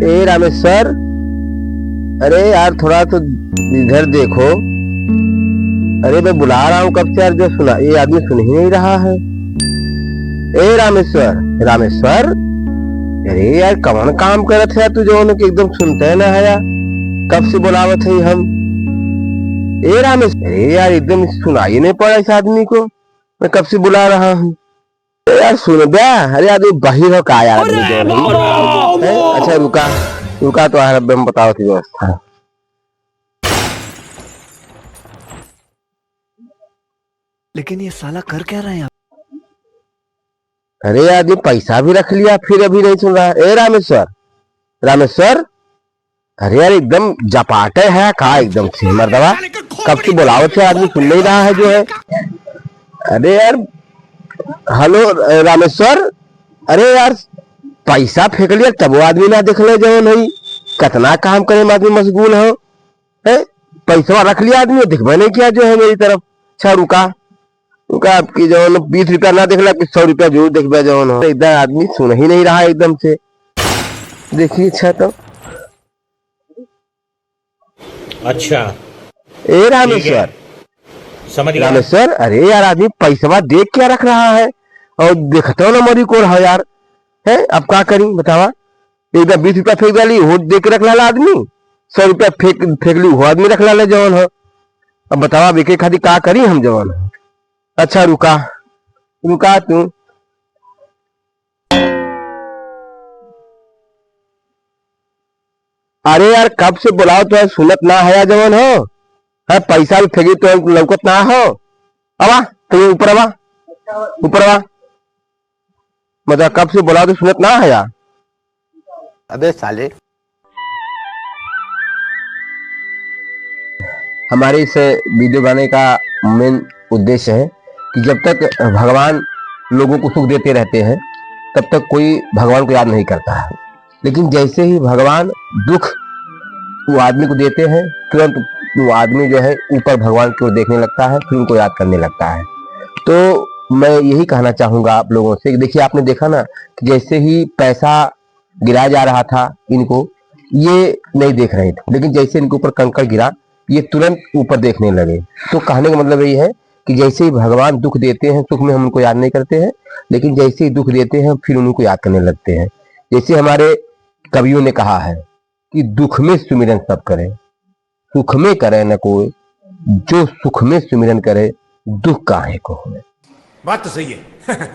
ए रामेश्वर, अरे यार थोड़ा तो इधर देखो। अरे मैं बुला रहा हूँ कब से यार, जो सुना ये आदमी सुन ही नहीं रहा है। ए रामेश्वर, रामेश्वर, अरे यार कौन काम करत है तू, जो कि एकदम सुनते ना है यार, कब से बुलावत है हम। ए रामेश्वर, अरे यार एकदम सुनाई नहीं पड़ा इस आदमी को, मैं कब से बुला रहा हूँ। यार सुन बे, अरे यार बाहिर हो का यार आदमी जो नहीं। अच्छा रुका रुका तो यार अब हम बताओ की व्यवस्था। लेकिन ये साला कर क्या रहा है यहाँ? अरे यार ये पैसा भी रख लिया फिर अभी नहीं सुन रहा। ए रामेश्वर, रामेश्वर, अरे यार एकदम जपाटे है का एकदम से मर्दवा, कब की बुलाओ से आदमी सुन नहीं रहा है जो है। अरे यार हेलो रामेश्वर, अरे यार पैसा फेंक लिया तब वो आदमी ना देख ले जो नहीं, कितना काम करे आदमी मशगूल हो है। पैसा रख लिया आदमी दिखवा नहीं किया जो है मेरी तरफ। अच्छा रुका रुका, आपकी जो 20 रुपया ना देख ला, 100 रुपया जरूर देखा जो हो। इधर आदमी सुन ही नहीं रहा एकदम से, देखिए। अच्छा तो अच्छा ए रामेश्वर, समझ गया रामेश्वर, अरे यार आदमी पैसा देख क्या रख रहा है और देखते हो ना मोदी को है यार है। अब क्या करी बतावा, एकदम 20 रुपया फेंक डाली वो देख के रख ला आदमी, 100 रुपया फेंक ली वो आदमी रख ला जवान हो। अब बतावा बेके खातिर क्या करी हम जवान हो। अच्छा रुका रुका तू, अरे यार कब से बुलाओ तो सुनत ना है जवान हो है। पैसा भी फेंकी तो लौकत ना हो। अवा तो ऊपर आवा, ऊपर आवा, मतलब कब से बुलाओ तो सुनत ना है यार। अबे साले, हमारे इस वीडियो बनाने का मेन उद्देश्य है कि जब तक भगवान लोगों को सुख देते रहते हैं तब तक कोई भगवान को याद नहीं करता है, लेकिन जैसे ही भगवान दुख वो आदमी को देते हैं तुरंत वो आदमी जो है ऊपर भगवान की ओर देखने लगता है, फिर उनको याद करने लगता है। तो मैं यही कहना चाहूंगा आप लोगों से कि देखिए आपने देखा ना कि जैसे ही पैसा गिराया जा रहा था इनको, ये नहीं देख रहे थे, लेकिन जैसे इनके ऊपर कंकड़ गिरा ये तुरंत ऊपर देखने लगे। तो कहने का मतलब यही है कि जैसे ही भगवान दुख देते हैं, सुख में हम उनको याद नहीं करते हैं, लेकिन जैसे ही दुख देते हैं फिर उनको याद करने लगते हैं। जैसे हमारे कवियों ने कहा है कि दुख में सुमिरन सब करे, सुख में करे न कोई, जो सुख में सुमिरन करे दुख काहे को होए। बात तो सही है।